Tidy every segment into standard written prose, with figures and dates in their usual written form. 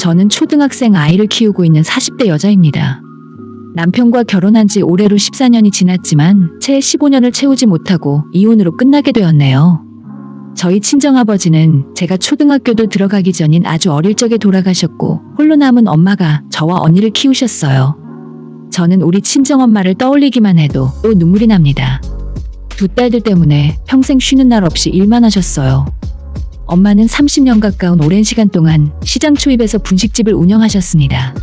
저는 초등학생 아이를 키우고 있는 40대 여자입니다. 남편과 결혼한 지 올해로 14년이 지났지만 채 15년을 채우지 못하고 이혼으로 끝나게 되었네요. 저희 친정아버지는 제가 초등학교도 들어가기 전인 아주 어릴 적에 돌아가셨고 홀로 남은 엄마가 저와 언니를 키우셨어요. 저는 우리 친정엄마를 떠올리기만 해도 또 눈물이 납니다. 두 딸들 때문에 평생 쉬는 날 없이 일만 하셨어요. 엄마는 30년 가까운 오랜 시간 동안 시장 초입에서 분식집을 운영하셨습니다.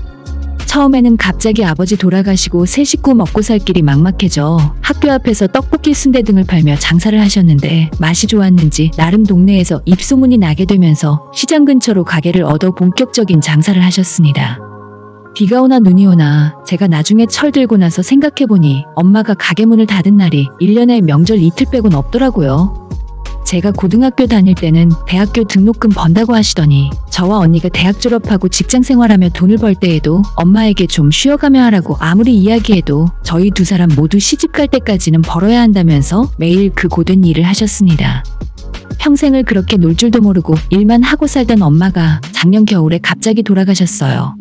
처음에는 갑자기 아버지 돌아가시고 세 식구 먹고 살 길이 막막해져 학교 앞에서 떡볶이 순대 등을 팔며 장사를 하셨는데 맛이 좋았는지 나름 동네에서 입소문이 나게 되면서 시장 근처로 가게를 얻어 본격적인 장사를 하셨습니다. 비가 오나 눈이 오나 제가 나중에 철들고 나서 생각해보니 엄마가 가게 문을 닫은 날이 1년에 명절 이틀 빼곤 없더라고요. 제가 고등학교 다닐 때는 대학교 등록금 번다고 하시더니 저와 언니가 대학 졸업하고 직장 생활하며 돈을 벌 때에도 엄마에게 좀 쉬어가며 하라고 아무리 이야기해도 저희 두 사람 모두 시집 갈 때까지는 벌어야 한다면서 매일 그 고된 일을 하셨습니다. 평생을 그렇게 놀 줄도 모르고 일만 하고 살던 엄마가 작년 겨울에 갑자기 돌아가셨어요.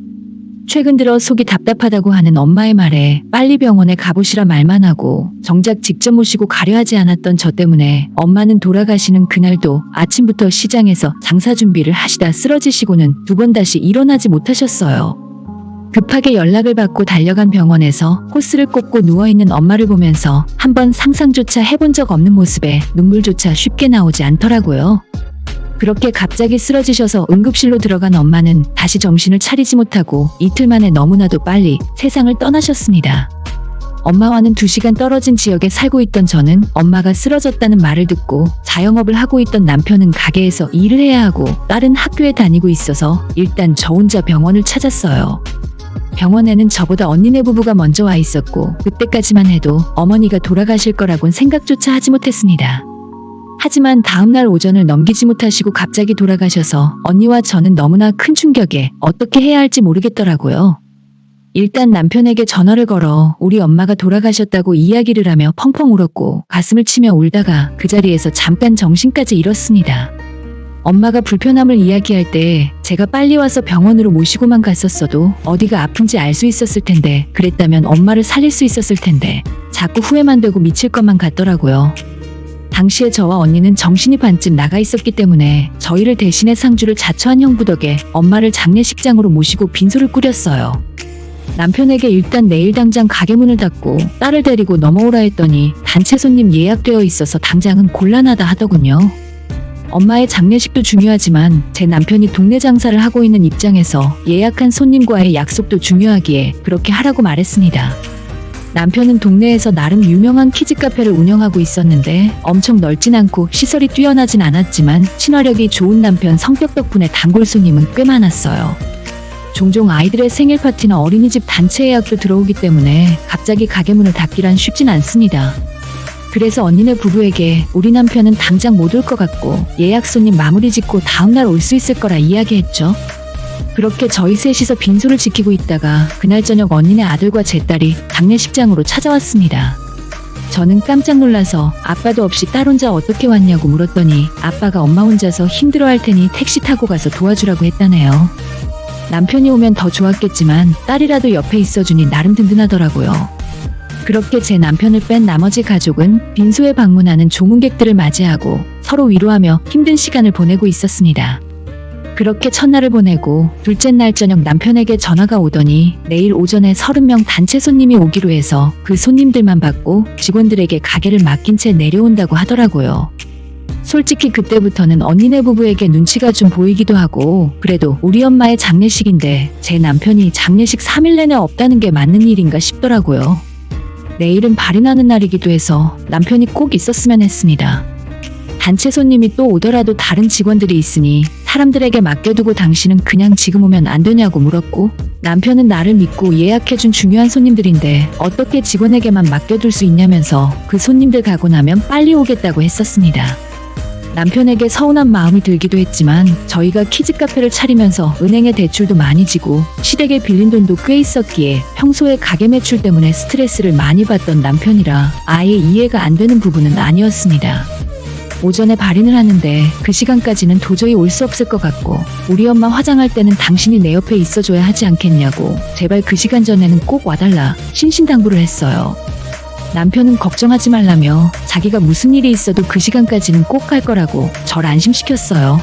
최근 들어 속이 답답하다고 하는 엄마의 말에 빨리 병원에 가보시라 말만 하고 정작 직접 모시고 가려 하지 않았던 저 때문에 엄마는 돌아가시는 그날도 아침부터 시장에서 장사 준비를 하시다 쓰러지시고는 두 번 다시 일어나지 못하셨어요. 급하게 연락을 받고 달려간 병원에서 호스를 꽂고 누워있는 엄마를 보면서 한번 상상조차 해본 적 없는 모습에 눈물조차 쉽게 나오지 않더라고요. 그렇게 갑자기 쓰러지셔서 응급실로 들어간 엄마는 다시 정신을 차리지 못하고 이틀 만에 너무나도 빨리 세상을 떠나셨습니다. 엄마와는 2시간 떨어진 지역에 살고 있던 저는 엄마가 쓰러졌다는 말을 듣고 자영업을 하고 있던 남편은 가게에서 일을 해야 하고 딸은 학교에 다니고 있어서 일단 저 혼자 병원을 찾았어요. 병원에는 저보다 언니네 부부가 먼저 와 있었고 그때까지만 해도 어머니가 돌아가실 거라곤 생각조차 하지 못했습니다. 하지만 다음날 오전을 넘기지 못하시고 갑자기 돌아가셔서 언니와 저는 너무나 큰 충격에 어떻게 해야 할지 모르겠더라고요. 일단 남편에게 전화를 걸어 우리 엄마가 돌아가셨다고 이야기를 하며 펑펑 울었고 가슴을 치며 울다가 그 자리에서 잠깐 정신까지 잃었습니다. 엄마가 불편함을 이야기할 때 제가 빨리 와서 병원으로 모시고만 갔었어도 어디가 아픈지 알 수 있었을 텐데 그랬다면 엄마를 살릴 수 있었을 텐데 자꾸 후회만 되고 미칠 것만 같더라고요. 당시에 저와 언니는 정신이 반쯤 나가 있었기 때문에 저희를 대신해 상주를 자처한 형부 덕에 엄마를 장례식장으로 모시고 빈소를 꾸렸어요. 남편에게 일단 내일 당장 가게 문을 닫고 딸을 데리고 넘어오라 했더니 단체 손님 예약되어 있어서 당장은 곤란하다 하더군요. 엄마의 장례식도 중요하지만 제 남편이 동네 장사를 하고 있는 입장에서 예약한 손님과의 약속도 중요하기에 그렇게 하라고 말했습니다. 남편은 동네에서 나름 유명한 키즈 카페를 운영하고 있었는데 엄청 넓진 않고 시설이 뛰어나진 않았지만 친화력이 좋은 남편 성격 덕분에 단골 손님은 꽤 많았어요. 종종 아이들의 생일 파티나 어린이집 단체 예약도 들어오기 때문에 갑자기 가게 문을 닫기란 쉽진 않습니다. 그래서 언니네 부부에게 우리 남편은 당장 못 올 것 같고 예약 손님 마무리 짓고 다음날 올 수 있을 거라 이야기했죠. 그렇게 저희 셋이서 빈소를 지키고 있다가 그날 저녁 언니네 아들과 제 딸이 장례식장으로 찾아왔습니다. 저는 깜짝 놀라서 아빠도 없이 딸 혼자 어떻게 왔냐고 물었더니 아빠가 엄마 혼자서 힘들어할 테니 택시 타고 가서 도와주라고 했다네요. 남편이 오면 더 좋았겠지만 딸이라도 옆에 있어주니 나름 든든하더라고요. 그렇게 제 남편을 뺀 나머지 가족은 빈소에 방문하는 조문객들을 맞이하고 서로 위로하며 힘든 시간을 보내고 있었습니다. 그렇게 첫날을 보내고 둘째 날 저녁 남편에게 전화가 오더니 내일 오전에 30명 단체 손님이 오기로 해서 그 손님들만 받고 직원들에게 가게를 맡긴 채 내려온다고 하더라고요. 솔직히 그때부터는 언니네 부부에게 눈치가 좀 보이기도 하고 그래도 우리 엄마의 장례식인데 제 남편이 장례식 3일 내내 없다는 게 맞는 일인가 싶더라고요. 내일은 발이 나는 날이기도 해서 남편이 꼭 있었으면 했습니다. 단체 손님이 또 오더라도 다른 직원들이 있으니 사람들에게 맡겨두고 당신은 그냥 지금 오면 안 되냐고 물었고 남편은 나를 믿고 예약해준 중요한 손님들인데 어떻게 직원에게만 맡겨둘 수 있냐면서 그 손님들 가고 나면 빨리 오겠다고 했었습니다. 남편에게 서운한 마음이 들기도 했지만 저희가 키즈 카페를 차리면서 은행에 대출도 많이 지고 시댁에 빌린 돈도 꽤 있었기에 평소에 가게 매출 때문에 스트레스를 많이 받던 남편이라 아예 이해가 안 되는 부분은 아니었습니다. 오전에 발인을 하는데 그 시간까지는 도저히 올 수 없을 것 같고 우리 엄마 화장할 때는 당신이 내 옆에 있어줘야 하지 않겠냐고 제발 그 시간 전에는 꼭 와달라 신신당부를 했어요. 남편은 걱정하지 말라며 자기가 무슨 일이 있어도 그 시간까지는 꼭 갈 거라고 절 안심시켰어요.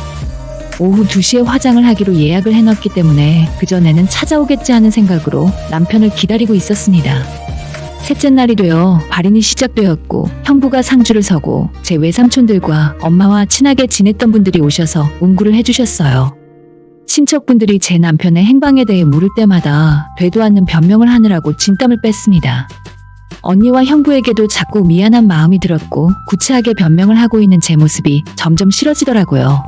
오후 2시에 화장을 하기로 예약을 해놨기 때문에 그전에는 찾아오겠지 하는 생각으로 남편을 기다리고 있었습니다. 셋째 날이 되어 발인이 시작되었고 형부가 상주를 서고 제 외삼촌들과 엄마와 친하게 지냈던 분들이 오셔서 운구를 해주셨어요. 친척분들이 제 남편의 행방에 대해 물을 때마다 되도 않는 변명을 하느라고 진땀을 뺐습니다. 언니와 형부에게도 자꾸 미안한 마음이 들었고 구차하게 변명을 하고 있는 제 모습이 점점 싫어지더라고요.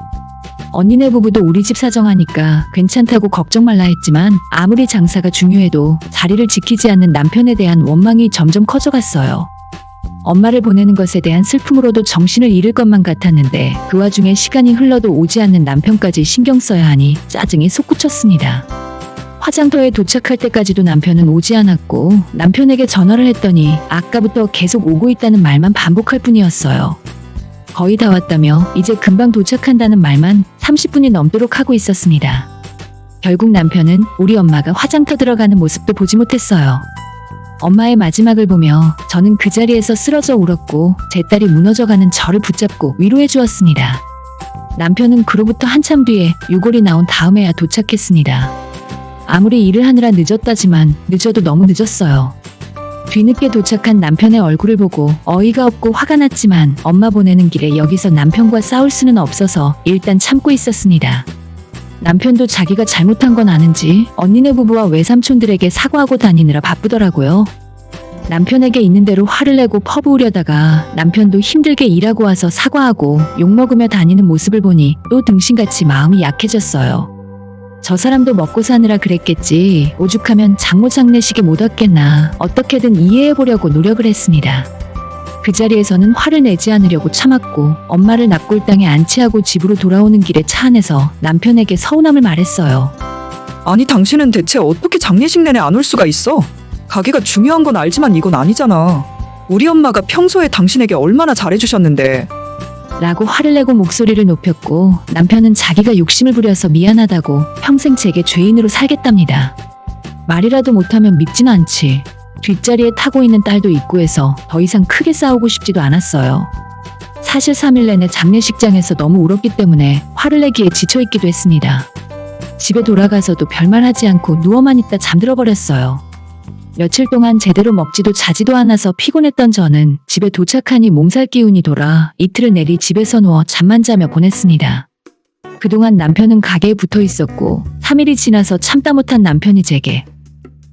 언니네 부부도 우리 집 사정하니까 괜찮다고 걱정 말라 했지만 아무리 장사가 중요해도 자리를 지키지 않는 남편에 대한 원망이 점점 커져갔어요. 엄마를 보내는 것에 대한 슬픔으로도 정신을 잃을 것만 같았는데 그 와중에 시간이 흘러도 오지 않는 남편까지 신경 써야 하니 짜증이 솟구쳤습니다. 화장터에 도착할 때까지도 남편은 오지 않았고 남편에게 전화를 했더니 아까부터 계속 오고 있다는 말만 반복할 뿐이었어요. 거의 다 왔다며 이제 금방 도착한다는 말만 30분이 넘도록 하고 있었습니다. 결국 남편은 우리 엄마가 화장터 들어가는 모습도 보지 못했어요. 엄마의 마지막을 보며 저는 그 자리에서 쓰러져 울었고 제 딸이 무너져가는 저를 붙잡고 위로해 주었습니다. 남편은 그로부터 한참 뒤에 유골이 나온 다음에야 도착했습니다. 아무리 일을 하느라 늦었다지만 늦어도 너무 늦었어요. 뒤늦게 도착한 남편의 얼굴을 보고 어이가 없고 화가 났지만 엄마 보내는 길에 여기서 남편과 싸울 수는 없어서 일단 참고 있었습니다. 남편도 자기가 잘못한 건 아는지 언니네 부부와 외삼촌들에게 사과하고 다니느라 바쁘더라고요. 남편에게 있는 대로 화를 내고 퍼부으려다가 남편도 힘들게 일하고 와서 사과하고 욕먹으며 다니는 모습을 보니 또 등신같이 마음이 약해졌어요. 저 사람도 먹고 사느라 그랬겠지 오죽하면 장모 장례식에 못 왔겠나 어떻게든 이해해보려고 노력을 했습니다. 그 자리에서는 화를 내지 않으려고 참았고 엄마를 납골당에 안치하고 집으로 돌아오는 길에 차 안에서 남편에게 서운함을 말했어요. 아니 당신은 대체 어떻게 장례식 내내 안 올 수가 있어? 가게가 중요한 건 알지만 이건 아니잖아. 우리 엄마가 평소에 당신에게 얼마나 잘해주셨는데. 라고 화를 내고 목소리를 높였고 남편은 자기가 욕심을 부려서 미안하다고 평생 제게 죄인으로 살겠답니다. 말이라도 못하면 밉진 않지. 뒷자리에 타고 있는 딸도 있고 해서 더 이상 크게 싸우고 싶지도 않았어요. 사실 3일 내내 장례식장에서 너무 울었기 때문에 화를 내기에 지쳐있기도 했습니다. 집에 돌아가서도 별말 하지 않고 누워만 있다 잠들어 버렸어요. 며칠 동안 제대로 먹지도 자지도 않아서 피곤했던 저는 집에 도착하니 몸살 기운이 돌아 이틀을 내리 집에서 누워 잠만 자며 보냈습니다. 그동안 남편은 가게에 붙어 있었고 3일이 지나서 참다 못한 남편이 제게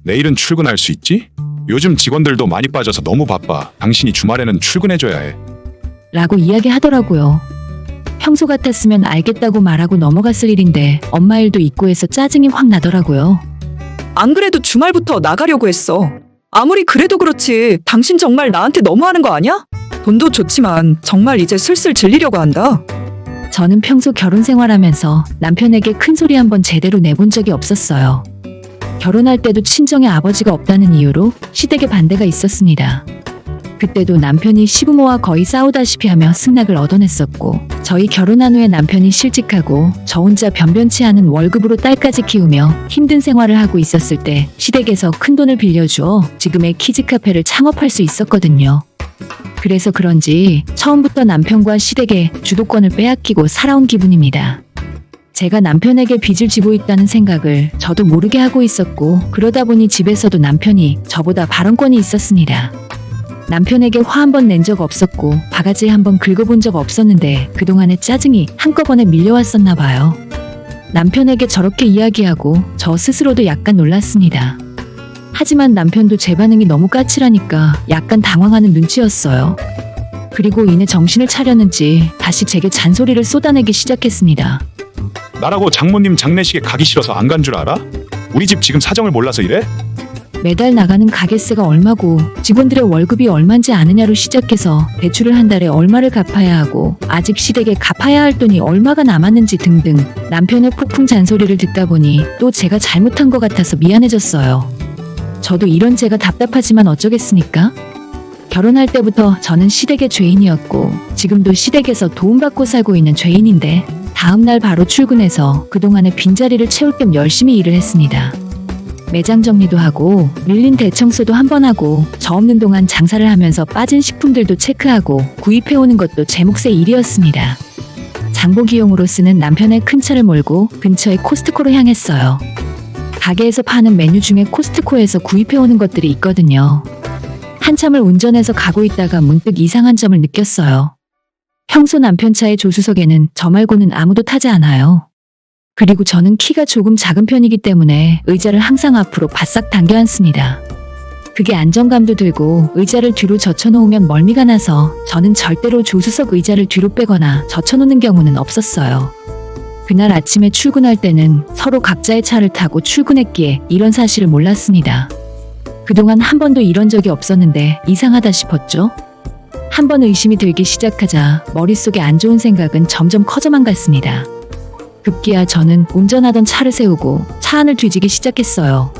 내일은 출근할 수 있지? 요즘 직원들도 많이 빠져서 너무 바빠. 당신이 주말에는 출근해줘야 해. 라고 이야기하더라고요. 평소 같았으면 알겠다고 말하고 넘어갔을 일인데 엄마 일도 있고 해서 짜증이 확 나더라고요. 안 그래도 주말부터 나가려고 했어. 아무리 그래도 그렇지 당신 정말 나한테 너무하는 거 아니야? 돈도 좋지만 정말 이제 슬슬 질리려고 한다. 저는 평소 결혼 생활하면서 남편에게 큰 소리 한번 제대로 내본 적이 없었어요. 결혼할 때도 친정에 아버지가 없다는 이유로 시댁에 반대가 있었습니다. 그때도 남편이 시부모와 거의 싸우다시피 하며 승낙을 얻어냈었고 저희 결혼한 후에 남편이 실직하고 저 혼자 변변치 않은 월급으로 딸까지 키우며 힘든 생활을 하고 있었을 때 시댁에서 큰돈을 빌려주어 지금의 키즈카페를 창업할 수 있었거든요. 그래서 그런지 처음부터 남편과 시댁에 주도권을 빼앗기고 살아온 기분입니다. 제가 남편에게 빚을 지고 있다는 생각을 저도 모르게 하고 있었고 그러다 보니 집에서도 남편이 저보다 발언권이 있었습니다. 남편에게 화 한 번 낸 적 없었고 바가지 한 번 긁어본 적 없었는데 그동안의 짜증이 한꺼번에 밀려왔었나 봐요. 남편에게 저렇게 이야기하고 저 스스로도 약간 놀랐습니다. 하지만 남편도 제 반응이 너무 까칠하니까 약간 당황하는 눈치였어요. 그리고 이내 정신을 차렸는지 다시 제게 잔소리를 쏟아내기 시작했습니다. 나라고 장모님 장례식에 가기 싫어서 안 간 줄 알아? 우리 집 지금 사정을 몰라서 이래? 매달 나가는 가게세가 얼마고 직원들의 월급이 얼만지 아느냐로 시작해서 대출을 한 달에 얼마를 갚아야 하고 아직 시댁에 갚아야 할 돈이 얼마가 남았는지 등등 남편의 폭풍 잔소리를 듣다 보니 또 제가 잘못한 것 같아서 미안해졌어요. 저도 이런 제가 답답하지만 어쩌겠습니까? 결혼할 때부터 저는 시댁의 죄인이었고 지금도 시댁에서 도움받고 살고 있는 죄인인데 다음날 바로 출근해서 그동안의 빈자리를 채울 겸 열심히 일을 했습니다. 매장 정리도 하고 밀린 대청소도 한 번 하고 저 없는 동안 장사를 하면서 빠진 식품들도 체크하고 구입해오는 것도 제 몫의 일이었습니다. 장보기용으로 쓰는 남편의 큰 차를 몰고 근처의 코스트코로 향했어요. 가게에서 파는 메뉴 중에 코스트코에서 구입해오는 것들이 있거든요. 한참을 운전해서 가고 있다가 문득 이상한 점을 느꼈어요. 평소 남편 차의 조수석에는 저 말고는 아무도 타지 않아요. 그리고 저는 키가 조금 작은 편이기 때문에 의자를 항상 앞으로 바싹 당겨 앉습니다. 그게 안정감도 들고 의자를 뒤로 젖혀놓으면 멀미가 나서 저는 절대로 조수석 의자를 뒤로 빼거나 젖혀놓는 경우는 없었어요. 그날 아침에 출근할 때는 서로 각자의 차를 타고 출근했기에 이런 사실을 몰랐습니다. 그동안 한 번도 이런 적이 없었는데 이상하다 싶었죠. 한 번 의심이 들기 시작하자 머릿속에 안 좋은 생각은 점점 커져만 갔습니다. 급기야 저는 운전하던 차를 세우고 차 안을 뒤지기 시작했어요.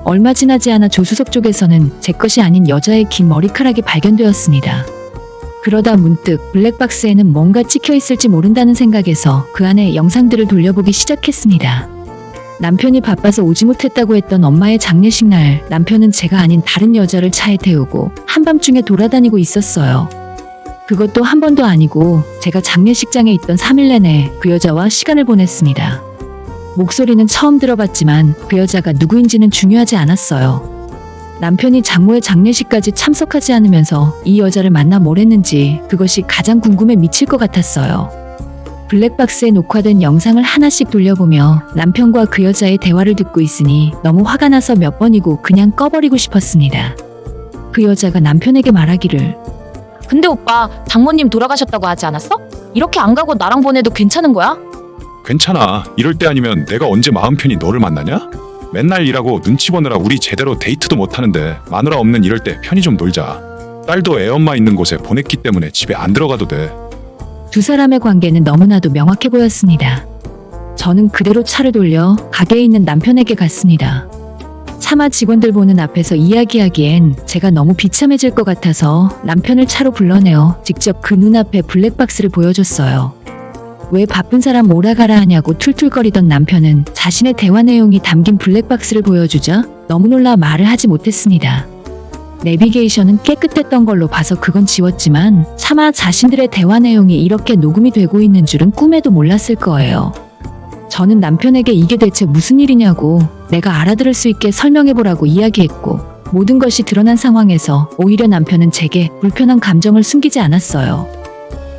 얼마 지나지 않아 조수석 쪽에서는 제 것이 아닌 여자의 긴 머리카락이 발견되었습니다. 그러다 문득 블랙박스에는 뭔가 찍혀 있을지 모른다는 생각에서 그 안에 영상들을 돌려보기 시작했습니다. 남편이 바빠서 오지 못했다고 했던 엄마의 장례식 날 남편은 제가 아닌 다른 여자를 차에 태우고 한밤중에 돌아다니고 있었어요. 그것도 한 번도 아니고 제가 장례식장에 있던 3일 내내 그 여자와 시간을 보냈습니다. 목소리는 처음 들어봤지만 그 여자가 누구인지는 중요하지 않았어요. 남편이 장모의 장례식까지 참석하지 않으면서 이 여자를 만나 뭘 했는지 그것이 가장 궁금해 미칠 것 같았어요. 블랙박스에 녹화된 영상을 하나씩 돌려보며 남편과 그 여자의 대화를 듣고 있으니 너무 화가 나서 몇 번이고 그냥 꺼버리고 싶었습니다. 그 여자가 남편에게 말하기를 근데 오빠, 장모님 돌아가셨다고 하지 않았어? 이렇게 안 가고 나랑 보내도 괜찮은 거야? 괜찮아. 이럴 때 아니면 내가 언제 마음 편히 너를 만나냐? 맨날 일하고 눈치 보느라 우리 제대로 데이트도 못하는데 마누라 없는 이럴 때 편히 좀 놀자. 딸도 애엄마 있는 곳에 보냈기 때문에 집에 안 들어가도 돼. 두 사람의 관계는 너무나도 명확해 보였습니다. 저는 그대로 차를 돌려 가게에 있는 남편에게 갔습니다. 차마 직원들 보는 앞에서 이야기하기엔 제가 너무 비참해질 것 같아서 남편을 차로 불러내어 직접 그 눈앞에 블랙박스를 보여줬어요. 왜 바쁜 사람 오라가라 하냐고 툴툴거리던 남편은 자신의 대화 내용이 담긴 블랙박스를 보여주자 너무 놀라 말을 하지 못했습니다. 내비게이션은 깨끗했던 걸로 봐서 그건 지웠지만 차마 자신들의 대화 내용이 이렇게 녹음이 되고 있는 줄은 꿈에도 몰랐을 거예요. 저는 남편에게 이게 대체 무슨 일이냐고 내가 알아들을 수 있게 설명해보라고 이야기했고 모든 것이 드러난 상황에서 오히려 남편은 제게 불편한 감정을 숨기지 않았어요.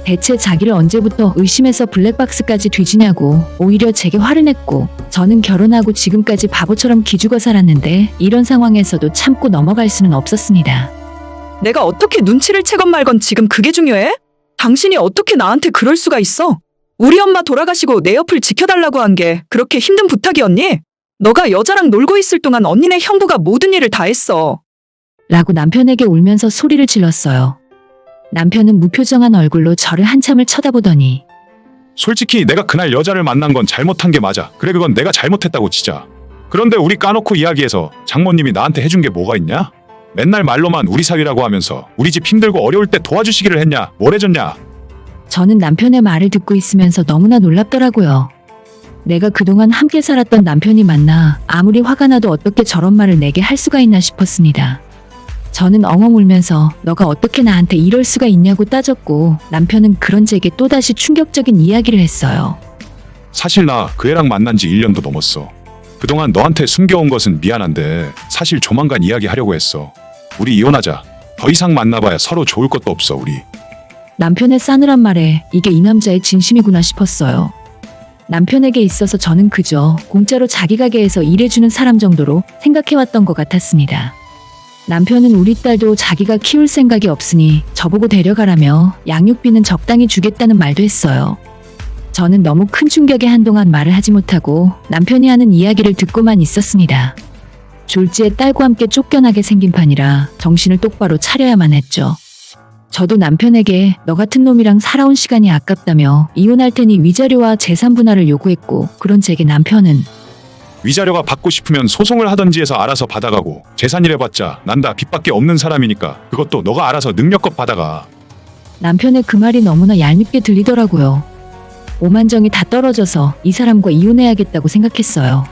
대체 자기를 언제부터 의심해서 블랙박스까지 뒤지냐고 오히려 제게 화를 냈고 저는 결혼하고 지금까지 바보처럼 기죽어 살았는데 이런 상황에서도 참고 넘어갈 수는 없었습니다. 내가 어떻게 눈치를 채건 말건 지금 그게 중요해? 당신이 어떻게 나한테 그럴 수가 있어? 우리 엄마 돌아가시고 내 옆을 지켜달라고 한 게 그렇게 힘든 부탁이었니? 너가 여자랑 놀고 있을 동안 언니네 형부가 모든 일을 다 했어. 라고 남편에게 울면서 소리를 질렀어요. 남편은 무표정한 얼굴로 저를 한참을 쳐다보더니 솔직히 내가 그날 여자를 만난 건 잘못한 게 맞아. 그래 그건 내가 잘못했다고 치자. 그런데 우리 까놓고 이야기해서 장모님이 나한테 해준 게 뭐가 있냐? 맨날 말로만 우리 사위라고 하면서 우리 집 힘들고 어려울 때 도와주시기를 했냐? 뭘 해줬냐? 저는 남편의 말을 듣고 있으면서 너무나 놀랍더라고요. 내가 그동안 함께 살았던 남편이 맞나 아무리 화가 나도 어떻게 저런 말을 내게 할 수가 있나 싶었습니다. 저는 엉엉 울면서 너가 어떻게 나한테 이럴 수가 있냐고 따졌고 남편은 그런 제게 또다시 충격적인 이야기를 했어요. 사실 나 그 애랑 만난 지 1년도 넘었어. 그동안 너한테 숨겨온 것은 미안한데 사실 조만간 이야기하려고 했어. 우리 이혼하자. 더 이상 만나봐야 서로 좋을 것도 없어 우리. 남편의 싸늘한 말에 이게 이 남자의 진심이구나 싶었어요. 남편에게 있어서 저는 그저 공짜로 자기 가게에서 일해주는 사람 정도로 생각해왔던 것 같았습니다. 남편은 우리 딸도 자기가 키울 생각이 없으니 저보고 데려가라며 양육비는 적당히 주겠다는 말도 했어요. 저는 너무 큰 충격에 한동안 말을 하지 못하고 남편이 하는 이야기를 듣고만 있었습니다. 졸지에 딸과 함께 쫓겨나게 생긴 판이라 정신을 똑바로 차려야만 했죠. 저도 남편에게 너 같은 놈이랑 살아온 시간이 아깝다며 이혼할 테니 위자료와 재산 분할을 요구했고 그런 제게 남편은 위자료가 받고 싶으면 소송을 하던지 해서 알아서 받아가고 재산이래봤자 난 다 빚밖에 없는 사람이니까 그것도 너가 알아서 능력껏 받아가. 남편의 그 말이 너무나 얄밉게 들리더라고요. 오만정이 다 떨어져서 이 사람과 이혼해야겠다고 생각했어요.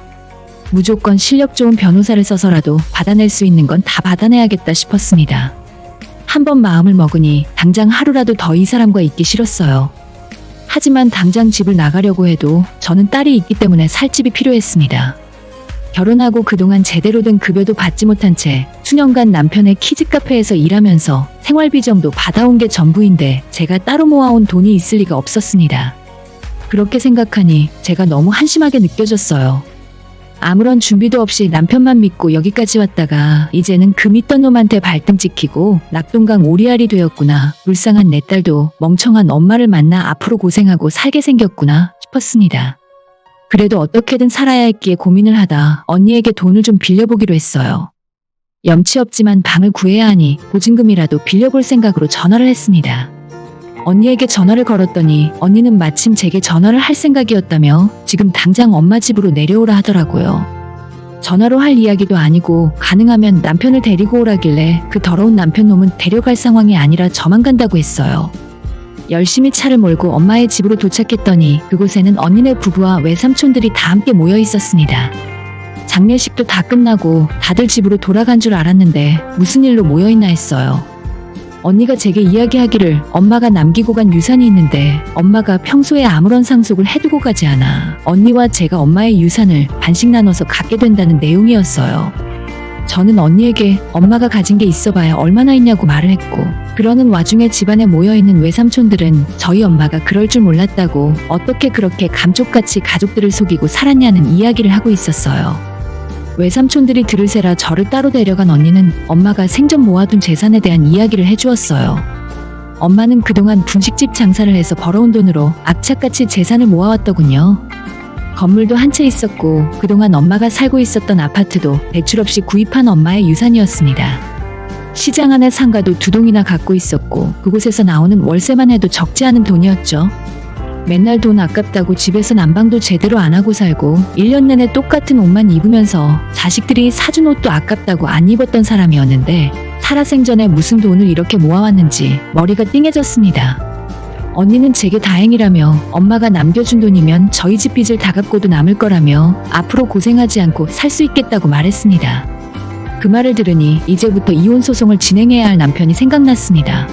무조건 실력 좋은 변호사를 써서라도 받아낼 수 있는 건 다 받아내야겠다 싶었습니다. 한번 마음을 먹으니 당장 하루라도 더 이 사람과 있기 싫었어요. 하지만 당장 집을 나가려고 해도 저는 딸이 있기 때문에 살 집이 필요했습니다. 결혼하고 그동안 제대로 된 급여도 받지 못한 채 수년간 남편의 키즈 카페에서 일하면서 생활비 정도 받아온 게 전부인데 제가 따로 모아온 돈이 있을 리가 없었습니다. 그렇게 생각하니 제가 너무 한심하게 느껴졌어요. 아무런 준비도 없이 남편만 믿고 여기까지 왔다가 이제는 그 믿던 놈한테 발등 찍히고 낙동강 오리알이 되었구나. 불쌍한 내 딸도 멍청한 엄마를 만나 앞으로 고생하고 살게 생겼구나 싶었습니다. 그래도 어떻게든 살아야 했기에 고민을 하다 언니에게 돈을 좀 빌려보기로 했어요. 염치 없지만 방을 구해야 하니 보증금이라도 빌려볼 생각으로 전화를 했습니다. 언니에게 전화를 걸었더니 언니는 마침 제게 전화를 할 생각이었다며 지금 당장 엄마 집으로 내려오라 하더라고요. 전화로 할 이야기도 아니고 가능하면 남편을 데리고 오라길래 그 더러운 남편 놈은 데려갈 상황이 아니라 저만 간다고 했어요. 열심히 차를 몰고 엄마의 집으로 도착했더니 그곳에는 언니네 부부와 외삼촌들이 다 함께 모여 있었습니다. 장례식도 다 끝나고 다들 집으로 돌아간 줄 알았는데 무슨 일로 모여있나 했어요. 언니가 제게 이야기하기를 엄마가 남기고 간 유산이 있는데 엄마가 평소에 아무런 상속을 해두고 가지 않아 언니와 제가 엄마의 유산을 반씩 나눠서 갖게 된다는 내용이었어요. 저는 언니에게 엄마가 가진 게 있어봐야 얼마나 있냐고 말을 했고 그러는 와중에 집안에 모여있는 외삼촌들은 저희 엄마가 그럴 줄 몰랐다고 어떻게 그렇게 감쪽같이 가족들을 속이고 살았냐는 이야기를 하고 있었어요. 외삼촌들이 들을 새라 저를 따로 데려간 언니는 엄마가 생전 모아둔 재산에 대한 이야기를 해주었어요. 엄마는 그동안 분식집 장사를 해서 벌어온 돈으로 악착같이 재산을 모아왔더군요. 건물도 한 채 있었고 그동안 엄마가 살고 있었던 아파트도 대출 없이 구입한 엄마의 유산이었습니다. 시장 안에 상가도 2동이나 갖고 있었고 그곳에서 나오는 월세만 해도 적지 않은 돈이었죠. 맨날 돈 아깝다고 집에서 난방도 제대로 안 하고 살고 1년 내내 똑같은 옷만 입으면서 자식들이 사준 옷도 아깝다고 안 입었던 사람이었는데 살아생전에 무슨 돈을 이렇게 모아왔는지 머리가 띵해졌습니다. 언니는 제게 다행이라며 엄마가 남겨준 돈이면 저희 집 빚을 다 갚고도 남을 거라며 앞으로 고생하지 않고 살 수 있겠다고 말했습니다. 그 말을 들으니 이제부터 이혼 소송을 진행해야 할 남편이 생각났습니다.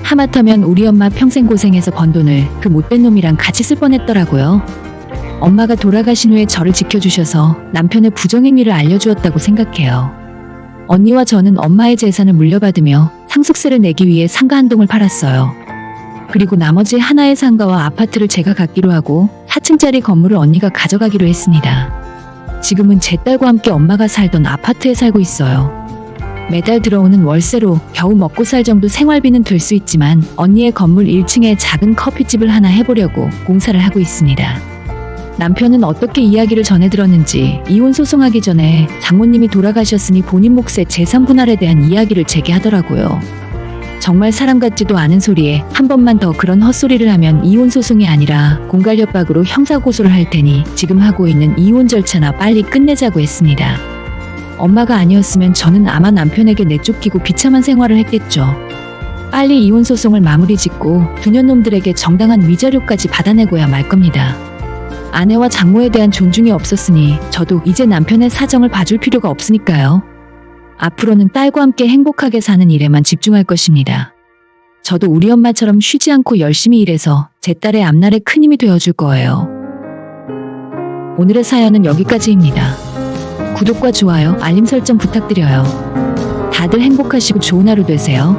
하마터면 우리 엄마 평생 고생해서 번 돈을 그 못된 놈이랑 같이 쓸 뻔했더라고요. 엄마가 돌아가신 후에 저를 지켜주셔서 남편의 부정행위를 알려주었다고 생각해요. 언니와 저는 엄마의 재산을 물려받으며 상속세를 내기 위해 상가 한 동을 팔았어요. 그리고 나머지 하나의 상가와 아파트를 제가 갖기로 하고 4층짜리 건물을 언니가 가져가기로 했습니다. 지금은 제 딸과 함께 엄마가 살던 아파트에 살고 있어요. 매달 들어오는 월세로 겨우 먹고 살 정도 생활비는 될 수 있지만 언니의 건물 1층에 작은 커피집을 하나 해보려고 공사를 하고 있습니다. 남편은 어떻게 이야기를 전해 들었는지 이혼 소송하기 전에 장모님이 돌아가셨으니 본인 몫의 재산 분할에 대한 이야기를 제게 하더라고요. 정말 사람 같지도 않은 소리에 한 번만 더 그런 헛소리를 하면 이혼 소송이 아니라 공갈협박으로 형사고소를 할 테니 지금 하고 있는 이혼 절차나 빨리 끝내자고 했습니다. 엄마가 아니었으면 저는 아마 남편에게 내쫓기고 비참한 생활을 했겠죠. 빨리 이혼 소송을 마무리 짓고 두년놈들에게 정당한 위자료까지 받아내고야 말 겁니다. 아내와 장모에 대한 존중이 없었으니 저도 이제 남편의 사정을 봐줄 필요가 없으니까요. 앞으로는 딸과 함께 행복하게 사는 일에만 집중할 것입니다. 저도 우리 엄마처럼 쉬지 않고 열심히 일해서 제 딸의 앞날에 큰 힘이 되어줄 거예요. 오늘의 사연은 여기까지입니다. 구독과 좋아요, 알림 설정 부탁드려요. 다들 행복하시고 좋은 하루 되세요.